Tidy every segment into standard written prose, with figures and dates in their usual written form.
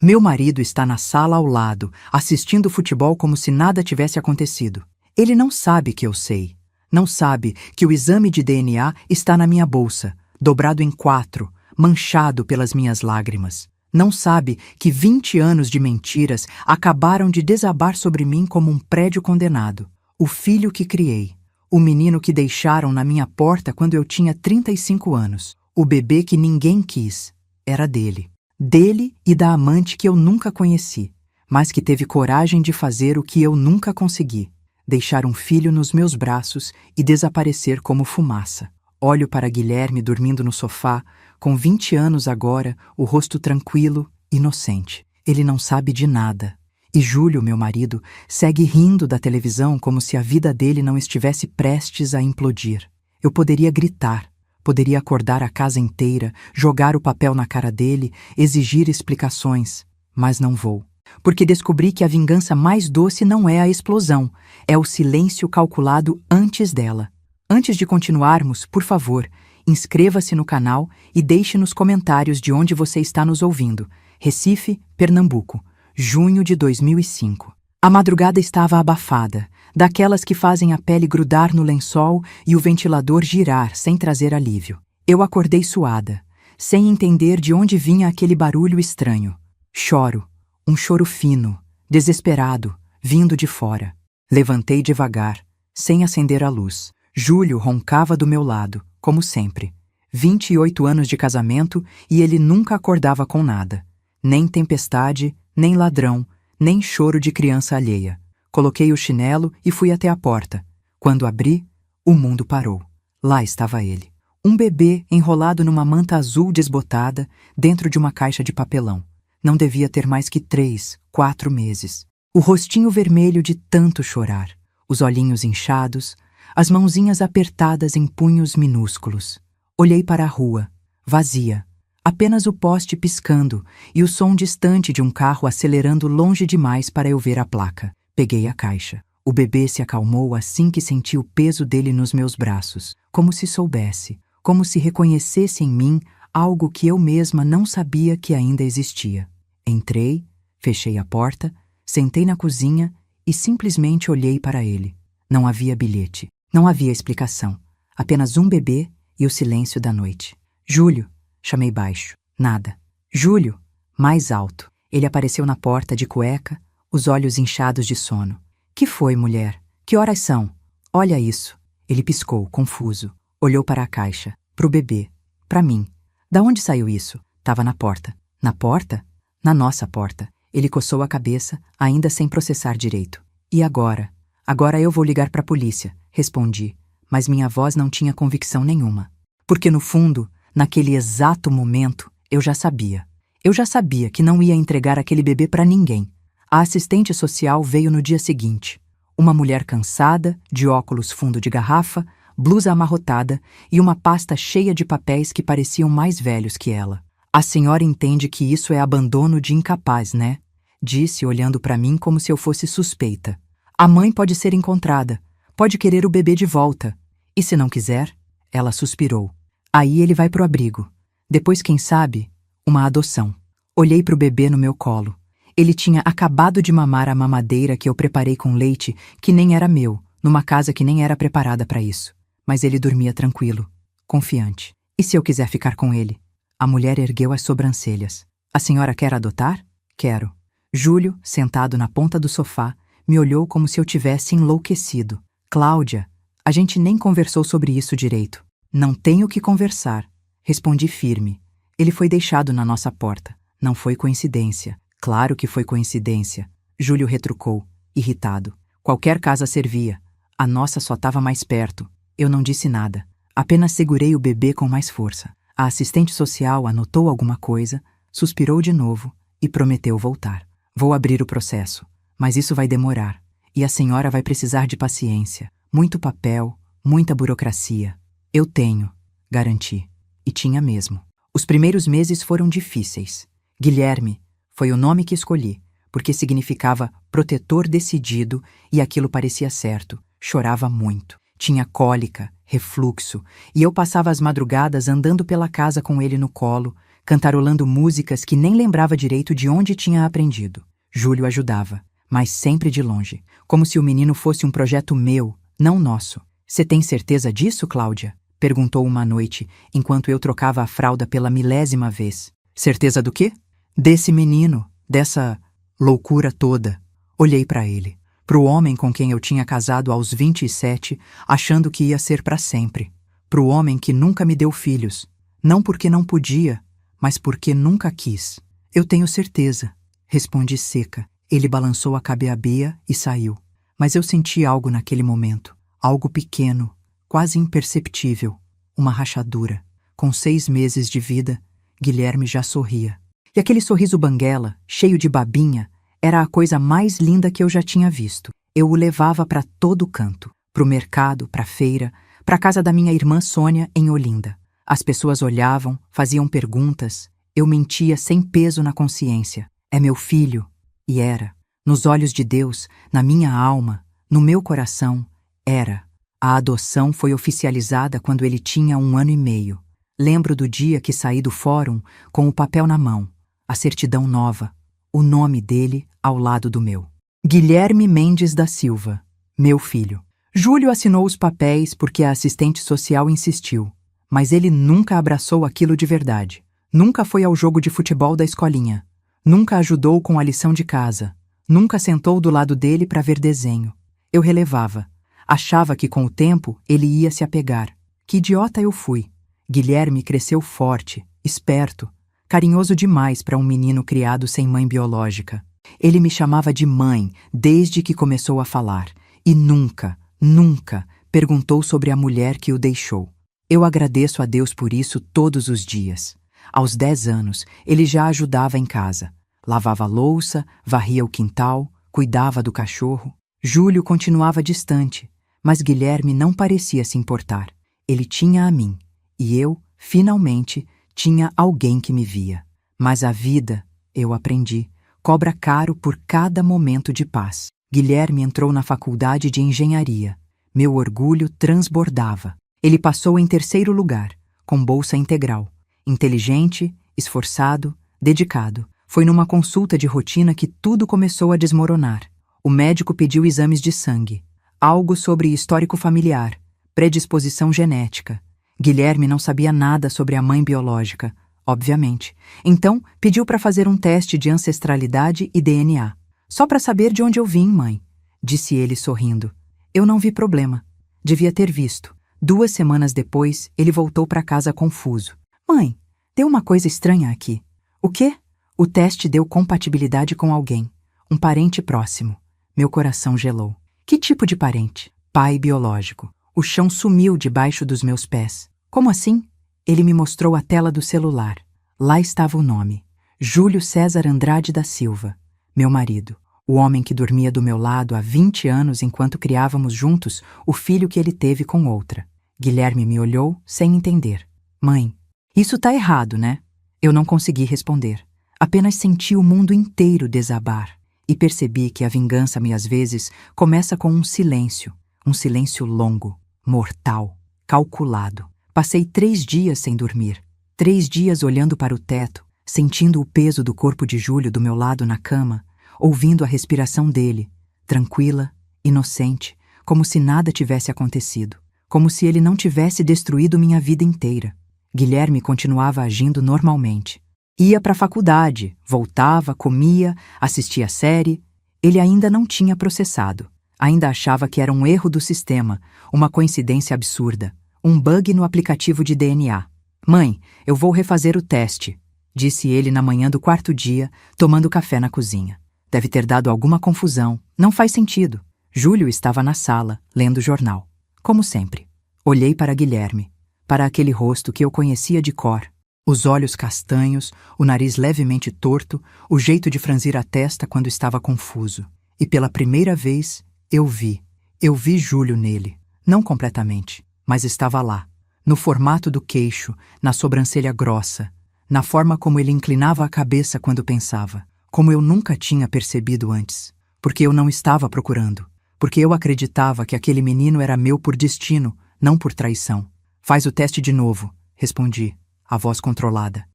Meu marido está na sala ao lado, assistindo futebol como se nada tivesse acontecido. Ele não sabe que eu sei. Não sabe que o exame de DNA está na minha bolsa, dobrado em 4, manchado pelas minhas lágrimas. Não sabe que 20 anos de mentiras acabaram de desabar sobre mim como um prédio condenado. O filho que criei. O menino que deixaram na minha porta quando eu tinha 35 anos. O bebê que ninguém quis. Era dele. Dele e da amante que eu nunca conheci, mas que teve coragem de fazer o que eu nunca consegui. Deixar um filho nos meus braços e desaparecer como fumaça. Olho para Guilherme dormindo no sofá, com 20 anos agora, o rosto tranquilo, inocente. Ele não sabe de nada. E Júlio, meu marido, segue rindo da televisão como se a vida dele não estivesse prestes a implodir. Eu poderia gritar, poderia acordar a casa inteira, jogar o papel na cara dele, exigir explicações, mas não vou. Porque descobri que a vingança mais doce não é a explosão, é o silêncio calculado antes dela. Antes de continuarmos, por favor, inscreva-se no canal e deixe nos comentários de onde você está nos ouvindo. Recife, Pernambuco, junho de 2005. A madrugada estava abafada, daquelas que fazem a pele grudar no lençol e o ventilador girar sem trazer alívio. Eu acordei suada, sem entender de onde vinha aquele barulho estranho. Choro, um choro fino, desesperado, vindo de fora. Levantei devagar, sem acender a luz. Júlio roncava do meu lado, como sempre. 28 anos de casamento e ele nunca acordava com nada. Nem tempestade, nem ladrão, nem choro de criança alheia. Coloquei o chinelo e fui até a porta. Quando abri, o mundo parou. Lá estava ele. Um bebê enrolado numa manta azul desbotada, dentro de uma caixa de papelão. Não devia ter mais que 3, 4 meses. O rostinho vermelho de tanto chorar. Os olhinhos inchados, as mãozinhas apertadas em punhos minúsculos. Olhei para a rua, vazia. Apenas o poste piscando e o som distante de um carro acelerando longe demais para eu ver a placa. Peguei a caixa. O bebê se acalmou assim que senti o peso dele nos meus braços, como se soubesse, como se reconhecesse em mim algo que eu mesma não sabia que ainda existia. Entrei, fechei a porta, sentei na cozinha e simplesmente olhei para ele. Não havia bilhete, não havia explicação, apenas um bebê e o silêncio da noite. Júlio, chamei baixo. Nada. Júlio, mais alto. Ele apareceu na porta de cueca, os olhos inchados de sono. Que foi, mulher? Que horas são? Olha isso. Ele piscou, confuso. Olhou para a caixa, para o bebê, para mim. Da onde saiu isso? Tava na porta. Na porta? Na nossa porta. Ele coçou a cabeça, ainda sem processar direito. E agora? Agora eu vou ligar para a polícia, respondi, mas minha voz não tinha convicção nenhuma. Porque no fundo, naquele exato momento, eu já sabia. Eu já sabia que não ia entregar aquele bebê para ninguém. A assistente social veio no dia seguinte. Uma mulher cansada, de óculos fundo de garrafa, blusa amarrotada e uma pasta cheia de papéis que pareciam mais velhos que ela. A senhora entende que isso é abandono de incapaz, né? Disse, olhando para mim como se eu fosse suspeita. A mãe pode ser encontrada, pode querer o bebê de volta. E se não quiser? Ela suspirou. Aí ele vai pro abrigo. Depois, quem sabe, uma adoção. Olhei pro bebê no meu colo. Ele tinha acabado de mamar a mamadeira que eu preparei com leite, que nem era meu, numa casa que nem era preparada para isso. Mas ele dormia tranquilo, confiante. E se eu quiser ficar com ele? A mulher ergueu as sobrancelhas. A senhora quer adotar? Quero. Júlio, sentado na ponta do sofá, me olhou como se eu tivesse enlouquecido. Cláudia, a gente nem conversou sobre isso direito. Não tenho o que conversar. Respondi firme. Ele foi deixado na nossa porta. Não foi coincidência. Claro que foi coincidência. Júlio retrucou, irritado. Qualquer casa servia. A nossa só estava mais perto. Eu não disse nada. Apenas segurei o bebê com mais força. A assistente social anotou alguma coisa, suspirou de novo e prometeu voltar. Vou abrir o processo, mas isso vai demorar. E a senhora vai precisar de paciência. Muito papel, muita burocracia. Eu tenho, garanti. E tinha mesmo. Os primeiros meses foram difíceis. Guilherme foi o nome que escolhi, porque significava protetor decidido e aquilo parecia certo. Chorava muito. Tinha cólica, refluxo, e eu passava as madrugadas andando pela casa com ele no colo, cantarolando músicas que nem lembrava direito de onde tinha aprendido. Júlio ajudava, mas sempre de longe, como se o menino fosse um projeto meu, não nosso. Você tem certeza disso, Cláudia? Perguntou uma noite, enquanto eu trocava a fralda pela 1000ª vez. Certeza do quê? Desse menino, dessa loucura toda. Olhei para ele, pro homem com quem eu tinha casado aos 27, achando que ia ser para sempre. Pro homem que nunca me deu filhos, não porque não podia, mas porque nunca quis. Eu tenho certeza, respondi seca. Ele balançou a cabeabia e saiu. Mas eu senti algo naquele momento, algo pequeno, quase imperceptível, uma rachadura. Com 6 meses de vida, Guilherme já sorria. E aquele sorriso banguela, cheio de babinha, era a coisa mais linda que eu já tinha visto. Eu o levava para todo canto, pro mercado, pra feira, pra casa da minha irmã Sônia em Olinda. As pessoas olhavam, faziam perguntas, eu mentia sem peso na consciência. É meu filho. E era. Nos olhos de Deus, na minha alma, no meu coração, era. A adoção foi oficializada quando ele tinha 1 ano e meio. Lembro do dia que saí do fórum com o papel na mão, a certidão nova, o nome dele ao lado do meu. Guilherme Mendes da Silva, meu filho. Júlio assinou os papéis porque a assistente social insistiu, mas ele nunca abraçou aquilo de verdade. Nunca foi ao jogo de futebol da escolinha. Nunca ajudou com a lição de casa. Nunca sentou do lado dele para ver desenho. Eu relevava. Achava que com o tempo ele ia se apegar. Que idiota eu fui. Guilherme cresceu forte, esperto, carinhoso demais para um menino criado sem mãe biológica. Ele me chamava de mãe desde que começou a falar. E nunca, nunca perguntou sobre a mulher que o deixou. Eu agradeço a Deus por isso todos os dias. Aos 10 anos, ele já ajudava em casa. Lavava a louça, varria o quintal, cuidava do cachorro. Júlio continuava distante, mas Guilherme não parecia se importar. Ele tinha a mim, e eu, finalmente, tinha alguém que me via. Mas a vida, eu aprendi, cobra caro por cada momento de paz. Guilherme entrou na faculdade de engenharia. Meu orgulho transbordava. Ele passou em 3º lugar, com bolsa integral. Inteligente, esforçado, dedicado. Foi numa consulta de rotina que tudo começou a desmoronar. O médico pediu exames de sangue, algo sobre histórico familiar, predisposição genética. Guilherme não sabia nada sobre a mãe biológica, obviamente. Então, pediu para fazer um teste de ancestralidade e DNA. Só para saber de onde eu vim, mãe, disse ele sorrindo. Eu não vi problema. Devia ter visto. 2 semanas depois, ele voltou para casa confuso. Mãe, deu uma coisa estranha aqui. O quê? O teste deu compatibilidade com alguém, um parente próximo. Meu coração gelou. Que tipo de parente? Pai biológico. O chão sumiu debaixo dos meus pés. Como assim? Ele me mostrou a tela do celular. Lá estava o nome. Júlio César Andrade da Silva. Meu marido. O homem que dormia do meu lado há 20 anos enquanto criávamos juntos o filho que ele teve com outra. Guilherme me olhou sem entender. Mãe, isso tá errado, né? Eu não consegui responder. Apenas senti o mundo inteiro desabar e percebi que a vingança, às vezes, começa com um silêncio longo, mortal, calculado. Passei 3 dias sem dormir, 3 dias olhando para o teto, sentindo o peso do corpo de Júlio do meu lado na cama, ouvindo a respiração dele, tranquila, inocente, como se nada tivesse acontecido, como se ele não tivesse destruído minha vida inteira. Guilherme continuava agindo normalmente. Ia para a faculdade, voltava, comia, assistia a série. Ele ainda não tinha processado. Ainda achava que era um erro do sistema, uma coincidência absurda, um bug no aplicativo de DNA. Mãe, eu vou refazer o teste, disse ele na manhã do 4º dia, tomando café na cozinha. Deve ter dado alguma confusão, não faz sentido. Júlio estava na sala, lendo o jornal. Como sempre. Olhei para Guilherme, para aquele rosto que eu conhecia de cor. Os olhos castanhos, o nariz levemente torto, o jeito de franzir a testa quando estava confuso. E pela primeira vez, eu vi Júlio nele. Não completamente, mas estava lá. No formato do queixo, na sobrancelha grossa, na forma como ele inclinava a cabeça quando pensava. Como eu nunca tinha percebido antes. Porque eu não estava procurando. Porque eu acreditava que aquele menino era meu por destino, não por traição. Faz o teste de novo, respondi, a voz controlada.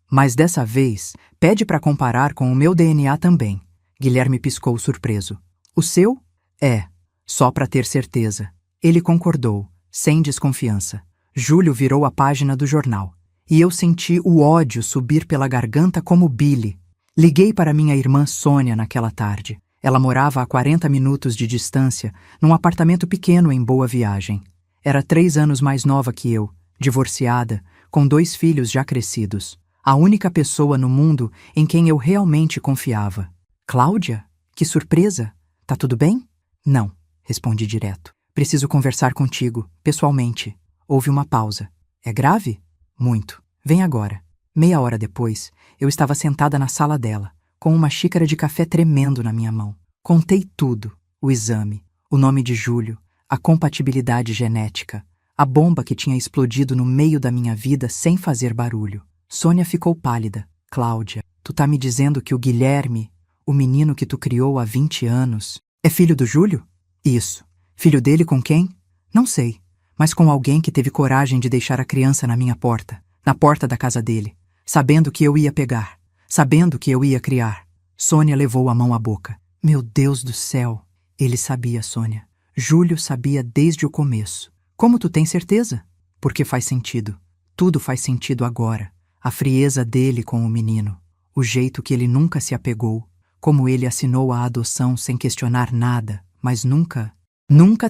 Mas dessa vez, pede para comparar com o meu DNA também. Guilherme piscou surpreso. O seu? É, só para ter certeza. Ele concordou, sem desconfiança. Júlio virou a página do jornal. E eu senti o ódio subir pela garganta como bile. Liguei para minha irmã Sônia naquela tarde. Ela morava a 40 minutos de distância, num apartamento pequeno em Boa Viagem. Era 3 anos mais nova que eu, divorciada, com 2 filhos já crescidos. A única pessoa no mundo em quem eu realmente confiava. Cláudia? Que surpresa! Tá tudo bem? Não, respondi direto. Preciso conversar contigo, pessoalmente. Houve uma pausa. É grave? Muito. Vem agora. Meia hora depois, eu estava sentada na sala dela, com uma xícara de café tremendo na minha mão. Contei tudo: o exame, o nome de Júlio, a compatibilidade genética, a bomba que tinha explodido no meio da minha vida sem fazer barulho. Sônia ficou pálida. Cláudia, tu tá me dizendo que o Guilherme, o menino que tu criou há 20 anos, é filho do Júlio? Isso. Filho dele com quem? Não sei, mas com alguém que teve coragem de deixar a criança na minha porta, na porta da casa dele, sabendo que eu ia pegar, sabendo que eu ia criar. Sônia levou a mão à boca. Meu Deus do céu! Ele sabia, Sônia. Júlio sabia desde o começo. Como tu tem certeza? Porque faz sentido. Tudo faz sentido agora. A frieza dele com o menino, o jeito que ele nunca se apegou, como ele assinou a adoção sem questionar nada, mas nunca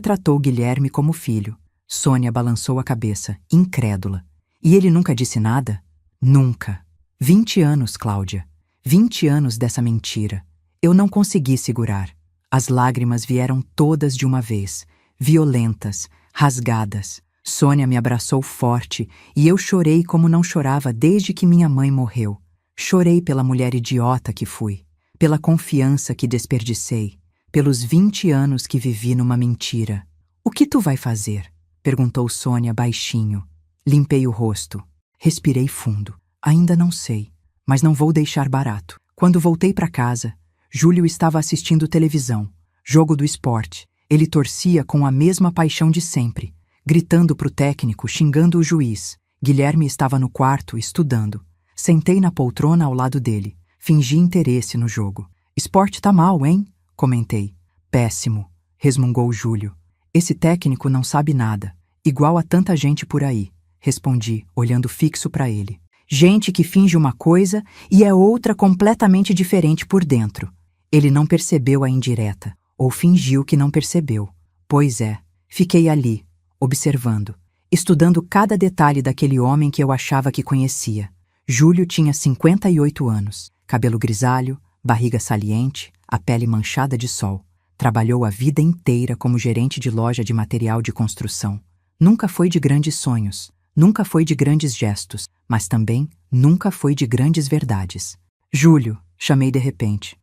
tratou Guilherme como filho. Sônia balançou a cabeça, incrédula. E ele nunca disse nada? Nunca. 20 anos, Cláudia. 20 anos dessa mentira. Eu não consegui segurar. As lágrimas vieram todas de uma vez, violentas, rasgadas. Sônia me abraçou forte e eu chorei como não chorava desde que minha mãe morreu. Chorei pela mulher idiota que fui, pela confiança que desperdicei, pelos 20 anos que vivi numa mentira. O que tu vai fazer? Perguntou Sônia baixinho. Limpei o rosto. Respirei fundo. Ainda não sei, mas não vou deixar barato. Quando voltei para casa, Júlio estava assistindo televisão, jogo do esporte. Ele torcia com a mesma paixão de sempre, gritando pro técnico, xingando o juiz. Guilherme estava no quarto, estudando. Sentei na poltrona ao lado dele. Fingi interesse no jogo. Esporte tá mal, hein? Comentei. Péssimo, resmungou Júlio. Esse técnico não sabe nada, igual a tanta gente por aí, respondi, olhando fixo para ele. Gente que finge uma coisa e é outra completamente diferente por dentro. Ele não percebeu a indireta, ou fingiu que não percebeu. Pois é, fiquei ali, observando, estudando cada detalhe daquele homem que eu achava que conhecia. Júlio tinha 58 anos, cabelo grisalho, barriga saliente, a pele manchada de sol. Trabalhou a vida inteira como gerente de loja de material de construção. Nunca foi de grandes sonhos, nunca foi de grandes gestos, mas também nunca foi de grandes verdades. Júlio, chamei de repente.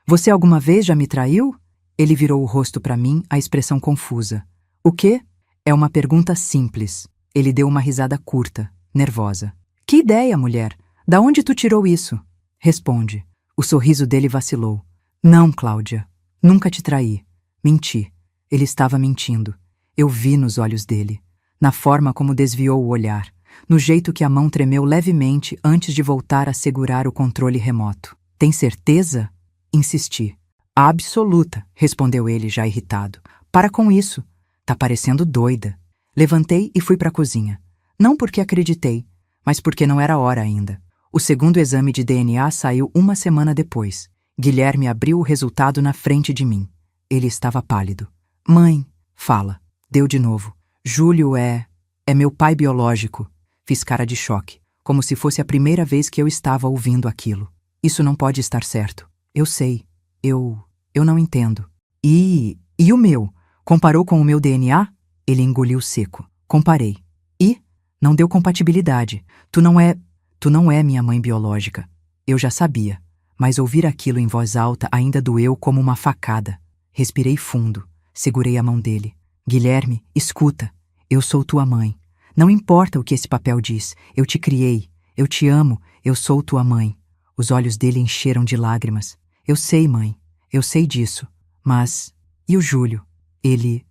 Você alguma vez já me traiu? Ele virou o rosto para mim, a expressão confusa. O quê? É uma pergunta simples. Ele deu uma risada curta, nervosa. Que ideia, mulher! Da onde tu tirou isso? Responde. O sorriso dele vacilou. Não, Cláudia. Nunca te traí. Menti. Ele estava mentindo. Eu vi nos olhos dele, na forma como desviou o olhar, no jeito que a mão tremeu levemente antes de voltar a segurar o controle remoto. Tem certeza? Insisti. Absoluta, respondeu ele já irritado. Para com isso. Tá parecendo doida. Levantei e fui para a cozinha. Não porque acreditei, mas porque não era hora ainda. O segundo exame de DNA saiu uma semana depois. Guilherme abriu o resultado na frente de mim. Ele estava pálido. Mãe, fala. Deu de novo. Júlio é meu pai biológico. Fiz cara de choque, como se fosse a primeira vez que eu estava ouvindo aquilo. Isso não pode estar certo. Eu sei. Eu não entendo. E o meu? Comparou com o meu DNA? Ele engoliu seco. Comparei. E? Não deu compatibilidade. Tu não é minha mãe biológica. Eu já sabia, mas ouvir aquilo em voz alta ainda doeu como uma facada. Respirei fundo, segurei a mão dele. Guilherme, escuta. Eu sou tua mãe. Não importa o que esse papel diz. Eu te criei. Eu te amo. Eu sou tua mãe. Os olhos dele encheram de lágrimas. Eu sei, mãe. Eu sei disso. Mas... E o Júlio? Ele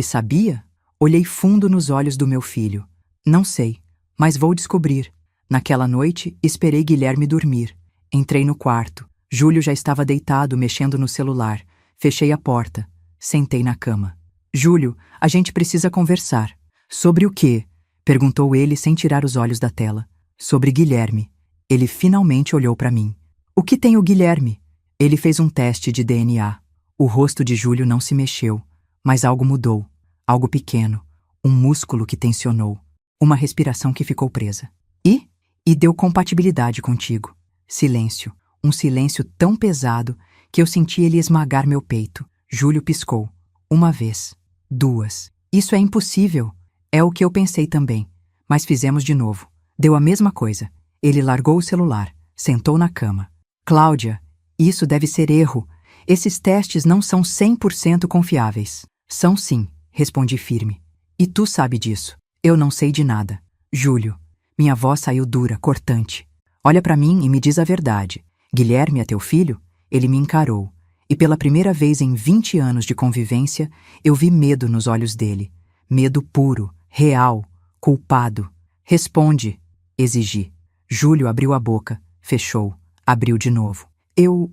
sabia? Olhei fundo nos olhos do meu filho. Não sei, mas vou descobrir. Naquela noite, esperei Guilherme dormir. Entrei no quarto. Júlio já estava deitado, mexendo no celular. Fechei a porta. Sentei na cama. Júlio, a gente precisa conversar. Sobre o quê? Perguntou ele sem tirar os olhos da tela. Sobre Guilherme. Ele finalmente olhou para mim. O que tem o Guilherme? Ele fez um teste de DNA. O rosto de Júlio não se mexeu, mas algo mudou. Algo pequeno. Um músculo que tensionou. Uma respiração que ficou presa. E deu compatibilidade contigo. Silêncio. Um silêncio tão pesado que eu senti ele esmagar meu peito. Júlio piscou. Uma vez. Duas. Isso é impossível. É o que eu pensei também. Mas fizemos de novo. Deu a mesma coisa. Ele largou o celular. Sentou na cama. Cláudia, isso deve ser erro. Esses testes não são 100% confiáveis. São sim, respondi firme. E tu sabe disso. Eu não sei de nada. Júlio. Minha voz saiu dura, cortante. Olha pra mim e me diz a verdade. Guilherme é teu filho? Ele me encarou. E pela primeira vez em 20 anos de convivência, eu vi medo nos olhos dele. Medo puro, real, culpado. Responde, exigi. Júlio abriu a boca, fechou, abriu de novo. Eu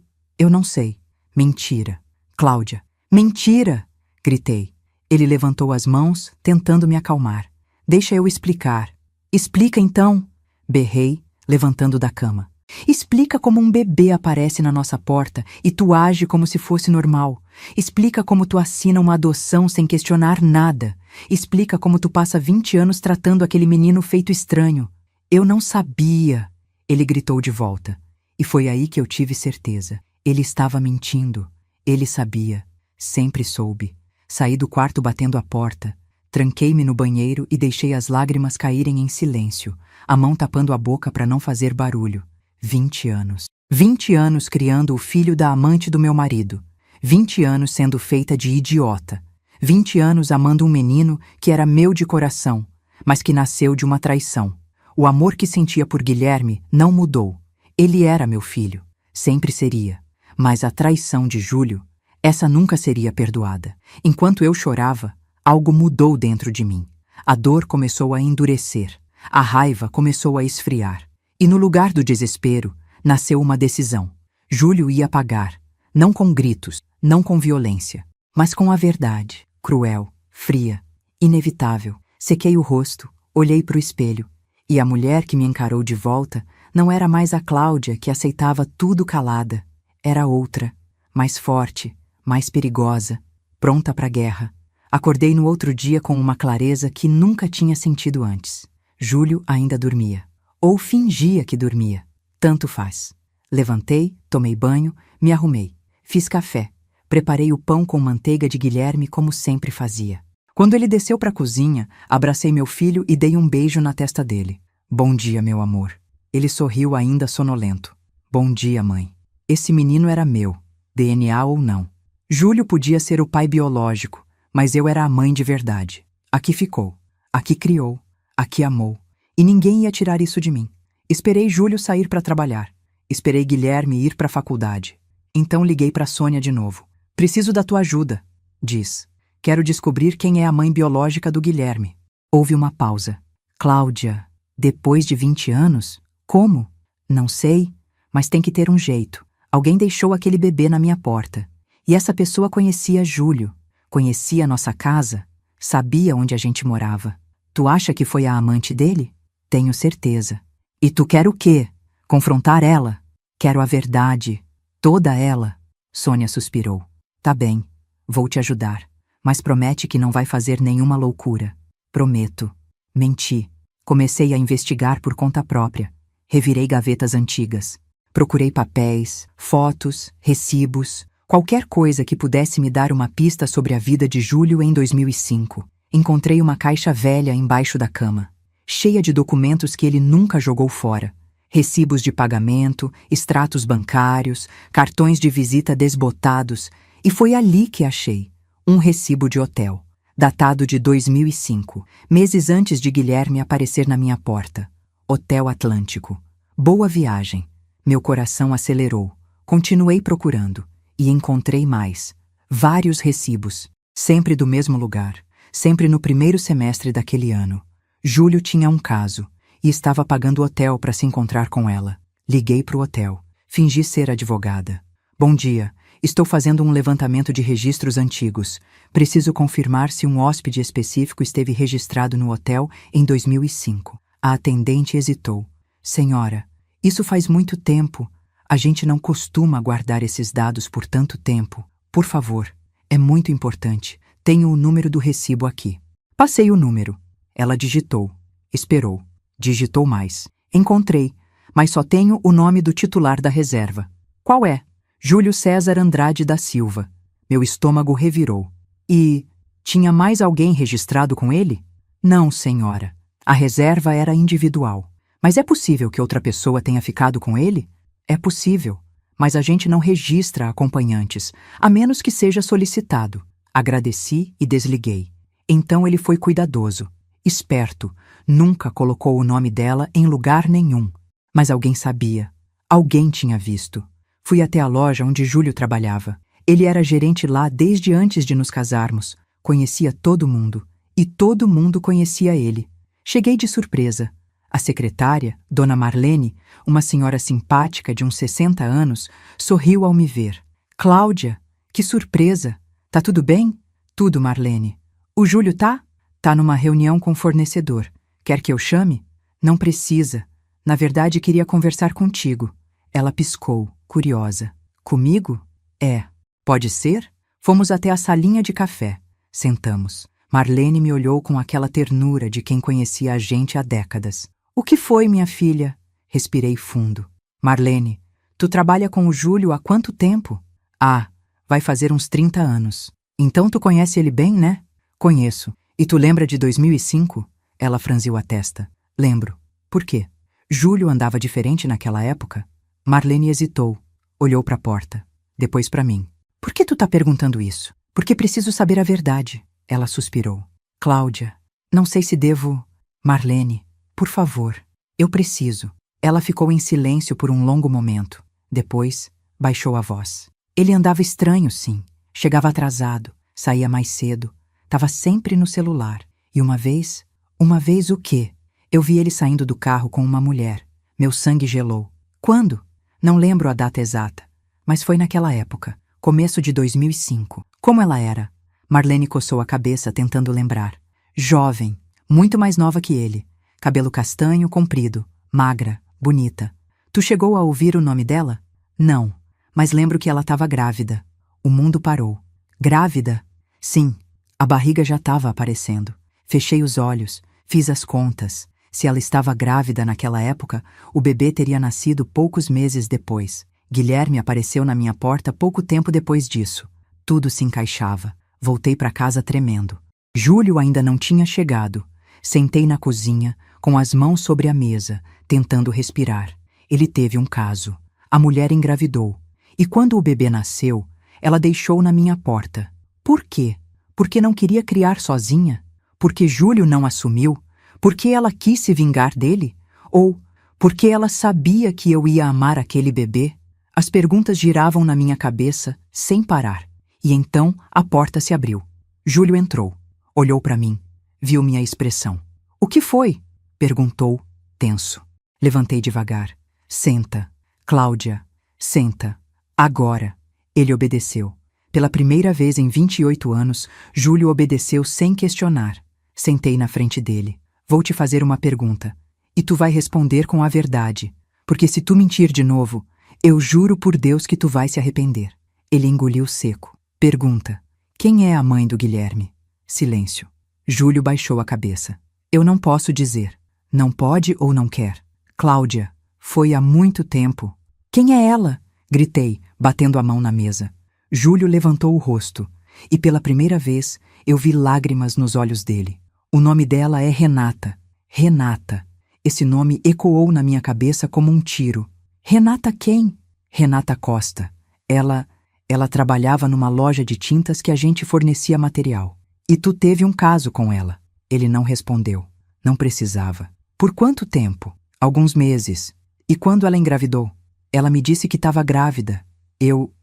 não sei. Mentira. Cláudia. Mentira! Gritei. Ele levantou as mãos, tentando me acalmar. Deixa eu explicar. Explica então! Berrei, levantando da cama. Explica como um bebê aparece na nossa porta e tu age como se fosse normal. Explica como tu assina uma adoção sem questionar nada. Explica como tu passa 20 anos tratando aquele menino feito estranho. Eu não sabia! Ele gritou de volta. E foi aí que eu tive certeza. Ele estava mentindo. Ele sabia. Sempre soube. Saí do quarto batendo a porta. Tranquei-me no banheiro e deixei as lágrimas caírem em silêncio, a mão tapando a boca para não fazer barulho. 20 anos. 20 anos criando o filho da amante do meu marido. 20 anos sendo feita de idiota. 20 anos amando um menino que era meu de coração, mas que nasceu de uma traição. O amor que sentia por Guilherme não mudou. Ele era meu filho. Sempre seria. Mas a traição de Júlio, essa nunca seria perdoada. Enquanto eu chorava, algo mudou dentro de mim. A dor começou a endurecer. A raiva começou a esfriar. E no lugar do desespero, nasceu uma decisão. Júlio ia pagar. Não com gritos, não com violência, mas com a verdade. Cruel, fria, inevitável. Sequei o rosto, olhei para o espelho. E a mulher que me encarou de volta não era mais a Cláudia que aceitava tudo calada. Era outra, mais forte, mais perigosa, pronta para a guerra. Acordei no outro dia com uma clareza que nunca tinha sentido antes. Júlio ainda dormia. Ou fingia que dormia. Tanto faz. Levantei, tomei banho, me arrumei. Fiz café. Preparei o pão com manteiga de Guilherme como sempre fazia. Quando ele desceu para a cozinha, abracei meu filho e dei um beijo na testa dele. Bom dia, meu amor. Ele sorriu ainda sonolento. Bom dia, mãe. Esse menino era meu, DNA ou não. Júlio podia ser o pai biológico, mas eu era a mãe de verdade. Aqui ficou, aqui criou, aqui amou. E ninguém ia tirar isso de mim. Esperei Júlio sair para trabalhar. Esperei Guilherme ir para a faculdade. Então liguei para Sônia de novo. Preciso da tua ajuda, diz. Quero descobrir quem é a mãe biológica do Guilherme. Houve uma pausa. Cláudia, depois de 20 anos? Como? Não sei, mas tem que ter um jeito. Alguém deixou aquele bebê na minha porta. E essa pessoa conhecia Júlio. Conhecia a nossa casa. Sabia onde a gente morava. Tu acha que foi a amante dele? Tenho certeza. E tu quer o quê? Confrontar ela? Quero a verdade. Toda ela. Sônia suspirou. Tá bem, vou te ajudar. Mas promete que não vai fazer nenhuma loucura. Prometo. Menti. Comecei a investigar por conta própria. Revirei gavetas antigas. Procurei papéis, fotos, recibos, qualquer coisa que pudesse me dar uma pista sobre a vida de Júlio em 2005. Encontrei uma caixa velha embaixo da cama, cheia de documentos que ele nunca jogou fora. Recibos de pagamento, extratos bancários, cartões de visita desbotados, e foi ali que achei um recibo de hotel, datado de 2005, meses antes de Guilherme aparecer na minha porta. Hotel Atlântico. Boa viagem. Meu coração acelerou. Continuei procurando e encontrei mais. Vários recibos, sempre do mesmo lugar, sempre no primeiro semestre daquele ano. Júlio tinha um caso e estava pagando o hotel para se encontrar com ela. Liguei pro hotel. Fingi ser advogada. Bom dia. Estou fazendo um levantamento de registros antigos. Preciso confirmar se um hóspede específico esteve registrado no hotel em 2005. A atendente hesitou. Senhora, isso faz muito tempo. A gente não costuma guardar esses dados por tanto tempo. Por favor, é muito importante. Tenho o número do recibo aqui. Passei o número. Ela digitou. Esperou. Digitou mais. Encontrei, mas só tenho o nome do titular da reserva. Qual é? Júlio César Andrade da Silva. Meu estômago revirou. E tinha mais alguém registrado com ele? Não, senhora. A reserva era individual. Mas é possível que outra pessoa tenha ficado com ele? É possível. Mas a gente não registra acompanhantes, a menos que seja solicitado. Agradeci e desliguei. Então ele foi cuidadoso, esperto, nunca colocou o nome dela em lugar nenhum. Mas alguém sabia. Alguém tinha visto. Fui até a loja onde Júlio trabalhava. Ele era gerente lá desde antes de nos casarmos. Conhecia todo mundo. E todo mundo conhecia ele. Cheguei de surpresa. A secretária, Dona Marlene, uma senhora simpática de uns 60 anos, sorriu ao me ver. Cláudia, que surpresa! Tá tudo bem? Tudo, Marlene. O Júlio tá? Tá numa reunião com o fornecedor. Quer que eu chame? Não precisa. Na verdade, queria conversar contigo. Ela piscou, curiosa. Comigo? É. Pode ser? Fomos até a salinha de café. Sentamos. Marlene me olhou com aquela ternura de quem conhecia a gente há décadas. O que foi, minha filha? Respirei fundo. Marlene, tu trabalha com o Júlio há quanto tempo? Ah, vai fazer uns 30 anos. Então tu conhece ele bem, né? Conheço. E tu lembra de 2005? Ela franziu a testa. Lembro. Por quê? Júlio andava diferente naquela época? Marlene hesitou. Olhou para a porta. Depois para mim. Por que tu tá perguntando isso? Porque preciso saber a verdade. Ela suspirou. Cláudia, não sei se devo... Marlene, por favor, eu preciso. Ela ficou em silêncio por um longo momento. Depois, baixou a voz. Ele andava estranho, sim. Chegava atrasado, saía mais cedo. Tava sempre no celular. E uma vez o quê? Eu vi ele saindo do carro com uma mulher. Meu sangue gelou. Quando? Não lembro a data exata. Mas foi naquela época, começo de 2005. Como ela era? Marlene coçou a cabeça tentando lembrar. Jovem, muito mais nova que ele. Cabelo castanho, comprido, magra, bonita. Tu chegou a ouvir o nome dela? Não, mas lembro que ela estava grávida. O mundo parou. Grávida? Sim, a barriga já estava aparecendo. Fechei os olhos, fiz as contas. Se ela estava grávida naquela época, o bebê teria nascido poucos meses depois. Guilherme apareceu na minha porta pouco tempo depois disso. Tudo se encaixava. Voltei para casa tremendo. Júlio ainda não tinha chegado. Sentei na cozinha, com as mãos sobre a mesa, tentando respirar. Ele teve um caso. A mulher engravidou. E quando o bebê nasceu, ela deixou na minha porta. Por quê? Porque não queria criar sozinha? Porque Júlio não assumiu? Porque ela quis se vingar dele? Ou porque ela sabia que eu ia amar aquele bebê? As perguntas giravam na minha cabeça, sem parar. E então a porta se abriu. Júlio entrou. Olhou para mim. Viu minha expressão. O que foi? Perguntou, tenso. Levantei devagar. Senta. Cláudia, senta. Agora. Ele obedeceu. Pela primeira vez em 28 anos, Júlio obedeceu sem questionar. Sentei na frente dele. Vou te fazer uma pergunta. E tu vai responder com a verdade. Porque se tu mentir de novo, eu juro por Deus que tu vai se arrepender. Ele engoliu seco. Pergunta. Quem é a mãe do Guilherme? Silêncio. Júlio baixou a cabeça. Eu não posso dizer. Não pode ou não quer? Cláudia, foi há muito tempo. Quem é ela? Gritei, batendo a mão na mesa. Júlio levantou o rosto. E pela primeira vez, eu vi lágrimas nos olhos dele. O nome dela é Renata. Renata. Esse nome ecoou na minha cabeça como um tiro. Renata quem? Renata Costa. Ela trabalhava numa loja de tintas que a gente fornecia material. E tu teve um caso com ela. Ele não respondeu. Não precisava. Por quanto tempo? Alguns meses. E quando ela engravidou? Ela me disse que estava grávida. Eu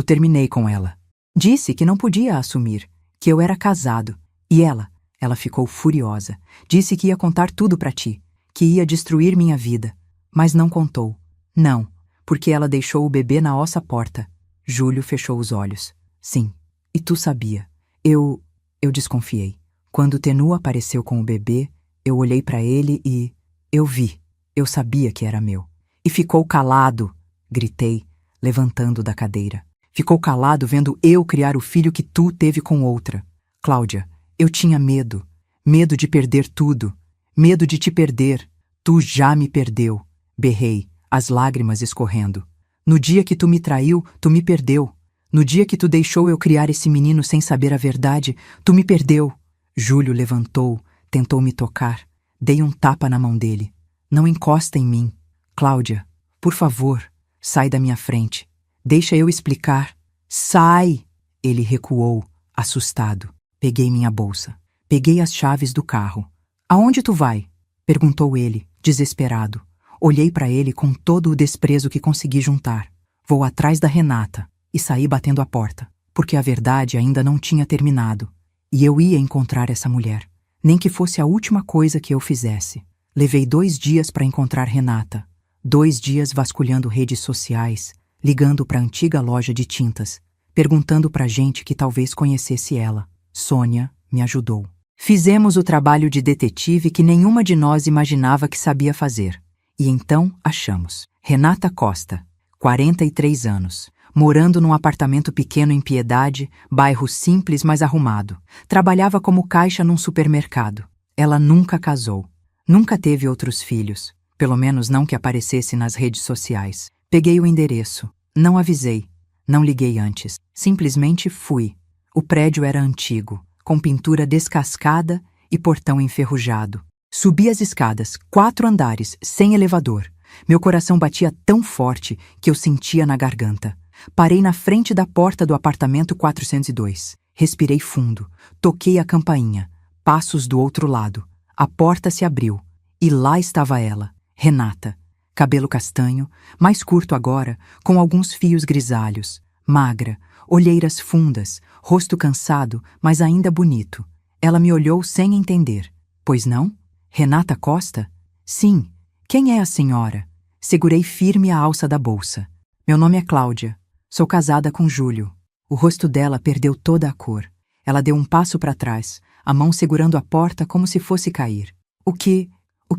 terminei com ela. Disse que não podia assumir, que eu era casado. E ela ficou furiosa. Disse que ia contar tudo pra ti, que ia destruir minha vida, mas não contou. Não, porque ela deixou o bebê na nossa porta. Júlio fechou os olhos. Sim, e tu sabia. Eu desconfiei. Quando Tenu apareceu com o bebê, eu olhei para ele e... eu vi. Eu sabia que era meu. E ficou calado, gritei, levantando da cadeira. Ficou calado vendo eu criar o filho que tu teve com outra. Cláudia, eu tinha medo. Medo de perder tudo. Medo de te perder. Tu já me perdeu. Berrei, as lágrimas escorrendo. No dia que tu me traiu, tu me perdeu. No dia que tu deixou eu criar esse menino sem saber a verdade, tu me perdeu. Júlio levantou, tentou me tocar. Dei um tapa na mão dele. Não encosta em mim. Cláudia, por favor, sai da minha frente. Deixa eu explicar. Sai! Ele recuou, assustado. Peguei minha bolsa. Peguei as chaves do carro. Aonde tu vai? Perguntou ele, desesperado. Olhei para ele com todo o desprezo que consegui juntar. Vou atrás da Renata. E saí batendo a porta, porque a verdade ainda não tinha terminado. E eu ia encontrar essa mulher, nem que fosse a última coisa que eu fizesse. Levei 2 dias para encontrar Renata. 2 dias vasculhando redes sociais, ligando para a antiga loja de tintas, perguntando para gente que talvez conhecesse ela. Sônia me ajudou. Fizemos o trabalho de detetive que nenhuma de nós imaginava que sabia fazer. E então achamos. Renata Costa, 43 anos. Morando num apartamento pequeno em Piedade, bairro simples mas arrumado. Trabalhava como caixa num supermercado. Ela nunca casou. Nunca teve outros filhos. Pelo menos não que aparecesse nas redes sociais. Peguei o endereço. Não avisei. Não liguei antes. Simplesmente fui. O prédio era antigo, com pintura descascada e portão enferrujado. Subi as escadas, 4 andares, sem elevador. Meu coração batia tão forte que eu sentia na garganta. Parei na frente da porta do apartamento 402. Respirei fundo. Toquei a campainha. Passos do outro lado. A porta se abriu. E lá estava ela, Renata. Cabelo castanho, mais curto agora, com alguns fios grisalhos. Magra, olheiras fundas, rosto cansado, mas ainda bonito. Ela me olhou sem entender. Pois não? Renata Costa? Sim. Quem é a senhora? Segurei firme a alça da bolsa. Meu nome é Cláudia. Sou casada com Júlio. O rosto dela perdeu toda a cor. Ela deu um passo para trás, a mão segurando a porta como se fosse cair. O que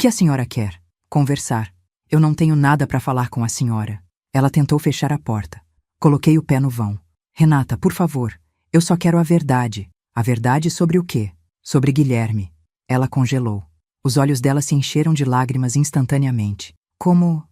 a senhora quer? Conversar. Eu não tenho nada para falar com a senhora. Ela tentou fechar a porta. Coloquei o pé no vão. Renata, por favor, eu só quero a verdade. A verdade sobre o quê? Sobre Guilherme. Ela congelou. Os olhos dela se encheram de lágrimas instantaneamente. Como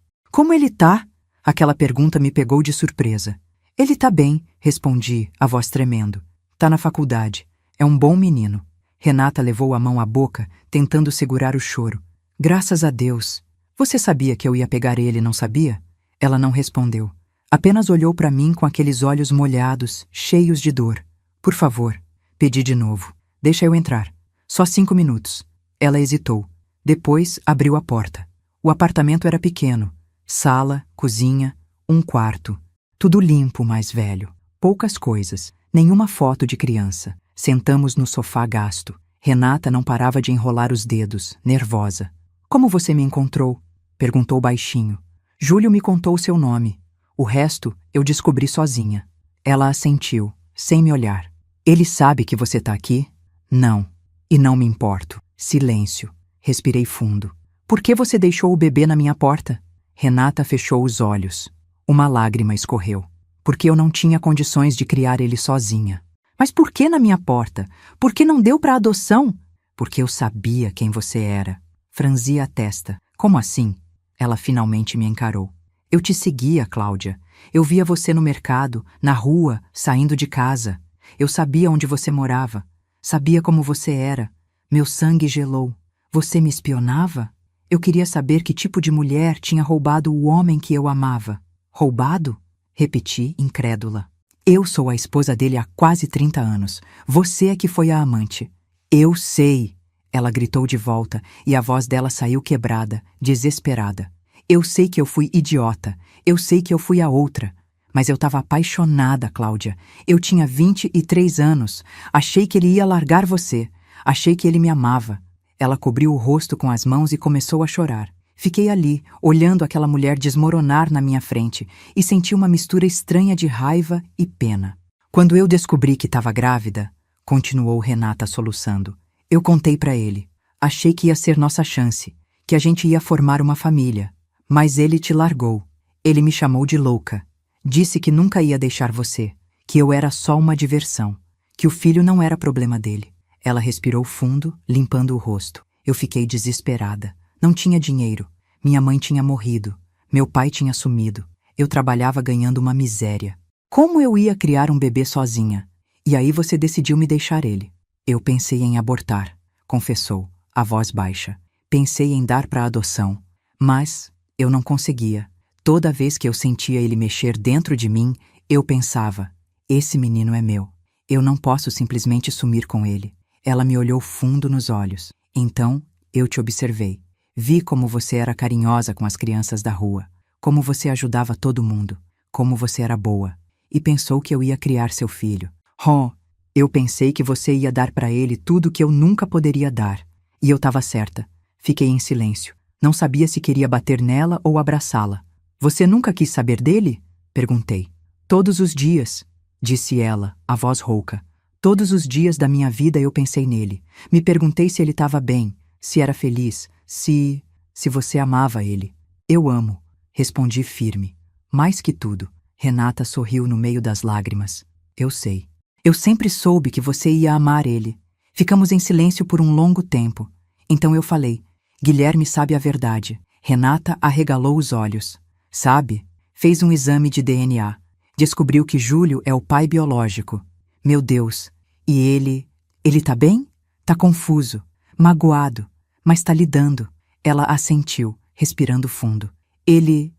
ele tá? Aquela pergunta me pegou de surpresa. Ele tá bem, respondi, a voz tremendo. Tá na faculdade. É um bom menino. Renata levou a mão à boca, tentando segurar o choro. Graças a Deus. Você sabia que eu ia pegar ele, não sabia? Ela não respondeu. Apenas olhou para mim com aqueles olhos molhados, cheios de dor. Por favor, pedi de novo. Deixa eu entrar. Só 5 minutos. Ela hesitou. Depois abriu a porta. O apartamento era pequeno. Sala, cozinha, um quarto. Tudo limpo, mas velho. Poucas coisas. Nenhuma foto de criança. Sentamos no sofá gasto. Renata não parava de enrolar os dedos, nervosa. Como você me encontrou? Perguntou baixinho. Júlio me contou seu nome. O resto eu descobri sozinha. Ela assentiu, sem me olhar. Ele sabe que você tá aqui? Não. E não me importo. Silêncio. Respirei fundo. Por que você deixou o bebê na minha porta? Renata fechou os olhos. Uma lágrima escorreu. Porque eu não tinha condições de criar ele sozinha. Mas por que na minha porta? Por que não deu para adoção? Porque eu sabia quem você era. Franzi a testa. Como assim? Ela finalmente me encarou. Eu te seguia, Cláudia. Eu via você no mercado, na rua, saindo de casa. Eu sabia onde você morava. Sabia como você era. Meu sangue gelou. Você me espionava? Eu queria saber que tipo de mulher tinha roubado o homem que eu amava. Roubado? Repeti, incrédula. Eu sou a esposa dele há quase 30 anos. Você é que foi a amante. Eu sei. Ela gritou de volta e a voz dela saiu quebrada, desesperada. Eu sei que eu fui idiota. Eu sei que eu fui a outra. Mas eu estava apaixonada, Cláudia. Eu tinha 23 anos. Achei que ele ia largar você. Achei que ele me amava. Ela cobriu o rosto com as mãos e começou a chorar. Fiquei ali, olhando aquela mulher desmoronar na minha frente, e senti uma mistura estranha de raiva e pena. Quando eu descobri que estava grávida, continuou Renata soluçando, eu contei para ele. Achei que ia ser nossa chance, que a gente ia formar uma família. Mas ele te largou. Ele me chamou de louca. Disse que nunca ia deixar você, que eu era só uma diversão, que o filho não era problema dele. Ela respirou fundo, limpando o rosto. Eu fiquei desesperada. Não tinha dinheiro. Minha mãe tinha morrido. Meu pai tinha sumido. Eu trabalhava ganhando uma miséria. Como eu ia criar um bebê sozinha? E aí você decidiu me deixar ele. Eu pensei em abortar, confessou, a voz baixa. Pensei em dar para adoção, mas eu não conseguia. Toda vez que eu sentia ele mexer dentro de mim, eu pensava, esse menino é meu. Eu não posso simplesmente sumir com ele. Ela me olhou fundo nos olhos. Então, eu te observei. Vi como você era carinhosa com as crianças da rua, como você ajudava todo mundo, como você era boa. E pensou que eu ia criar seu filho. Oh, eu pensei que você ia dar para ele tudo que eu nunca poderia dar. E eu estava certa. Fiquei em silêncio. Não sabia se queria bater nela ou abraçá-la. Você nunca quis saber dele? Perguntei. Todos os dias, disse ela, a voz rouca. Todos os dias da minha vida eu pensei nele. Me perguntei se ele estava bem, se era feliz, se você amava ele. Eu amo, respondi firme. Mais que tudo, Renata sorriu no meio das lágrimas. Eu sei. Eu sempre soube que você ia amar ele. Ficamos em silêncio por um longo tempo. Então eu falei, Guilherme sabe a verdade. Renata arregalou os olhos. Sabe? Fez um exame de DNA. Descobriu que Júlio é o pai biológico. Meu Deus. E ele tá bem? Tá confuso, magoado, mas tá lidando. Ela assentiu, respirando fundo. Ele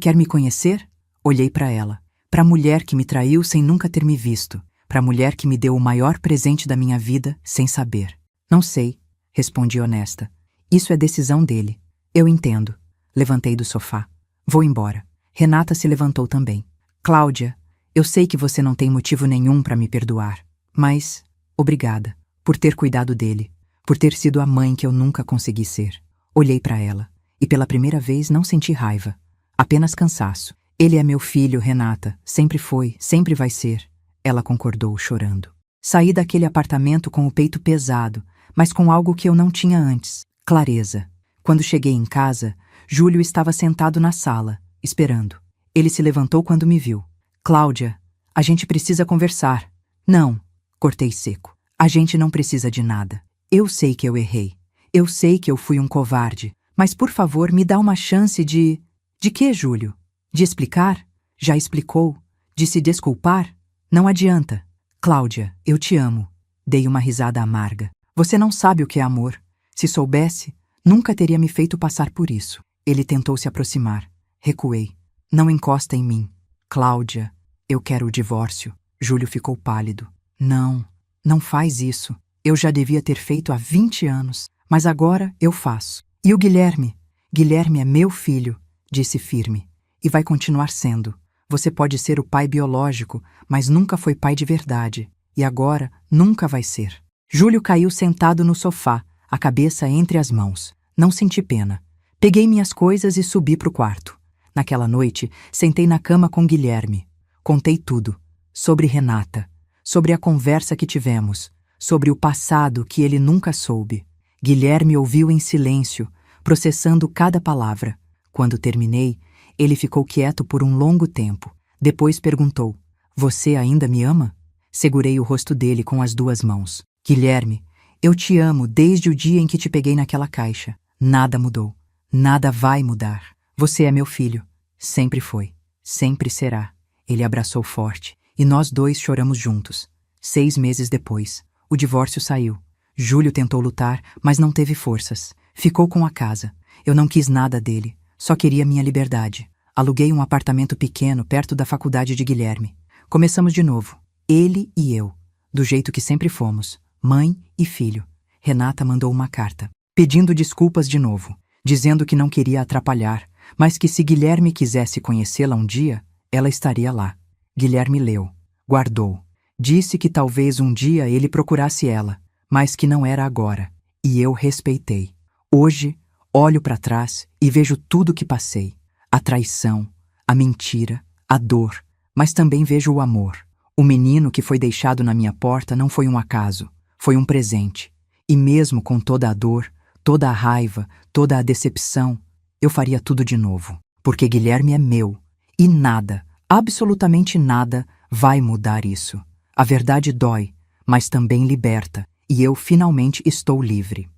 quer me conhecer? Olhei para ela. Pra mulher que me traiu sem nunca ter me visto. Pra mulher que me deu o maior presente da minha vida sem saber. Não sei, respondi honesta. Isso é decisão dele. Eu entendo. Levantei do sofá. Vou embora. Renata se levantou também. Cláudia, eu sei que você não tem motivo nenhum para me perdoar, mas obrigada por ter cuidado dele, por ter sido a mãe que eu nunca consegui ser. Olhei para ela e pela primeira vez não senti raiva, apenas cansaço. Ele é meu filho, Renata, sempre foi, sempre vai ser. Ela concordou, chorando. Saí daquele apartamento com o peito pesado, mas com algo que eu não tinha antes, clareza. Quando cheguei em casa, Júlio estava sentado na sala, esperando. Ele se levantou quando me viu. Cláudia, a gente precisa conversar. Não, cortei seco. A gente não precisa de nada. Eu sei que eu errei. Eu sei que eu fui um covarde. Mas por favor, me dá uma chance de... De quê, Júlio? De explicar? Já explicou? De se desculpar? Não adianta. Cláudia, eu te amo. Dei uma risada amarga. Você não sabe o que é amor. Se soubesse, nunca teria me feito passar por isso. Ele tentou se aproximar. Recuei. Não encosta em mim. Cláudia, eu quero o divórcio. Júlio ficou pálido. Não, não faz isso. Eu já devia ter feito há 20 anos, mas agora eu faço. E o Guilherme? Guilherme é meu filho, disse firme. E vai continuar sendo. Você pode ser o pai biológico, mas nunca foi pai de verdade. E agora nunca vai ser. Júlio caiu sentado no sofá, a cabeça entre as mãos. Não senti pena. Peguei minhas coisas e subi para o quarto. Naquela noite, sentei na cama com Guilherme. Contei tudo. Sobre Renata. Sobre a conversa que tivemos. Sobre o passado que ele nunca soube. Guilherme ouviu em silêncio, processando cada palavra. Quando terminei, ele ficou quieto por um longo tempo. Depois perguntou, você ainda me ama? Segurei o rosto dele com as 2 mãos. Guilherme, eu te amo desde o dia em que te peguei naquela caixa. Nada mudou. Nada vai mudar. Você é meu filho. Sempre foi. Sempre será. Ele abraçou forte, e nós 2 choramos juntos. 6 meses depois, o divórcio saiu. Júlio tentou lutar, mas não teve forças. Ficou com a casa. Eu não quis nada dele. Só queria minha liberdade. Aluguei um apartamento pequeno perto da faculdade de Guilherme. Começamos de novo. Ele e eu. Do jeito que sempre fomos. Mãe e filho. Renata mandou uma carta, pedindo desculpas de novo, dizendo que não queria atrapalhar, mas que se Guilherme quisesse conhecê-la um dia, ela estaria lá. Guilherme leu, guardou. Disse que talvez um dia ele procurasse ela, mas que não era agora. E eu respeitei. Hoje, olho para trás e vejo tudo o que passei. A traição, a mentira, a dor, mas também vejo o amor. O menino que foi deixado na minha porta não foi um acaso, foi um presente. E mesmo com toda a dor, toda a raiva, toda a decepção, eu faria tudo de novo. Porque Guilherme é meu. E nada, absolutamente nada, vai mudar isso. A verdade dói, mas também liberta. E eu finalmente estou livre.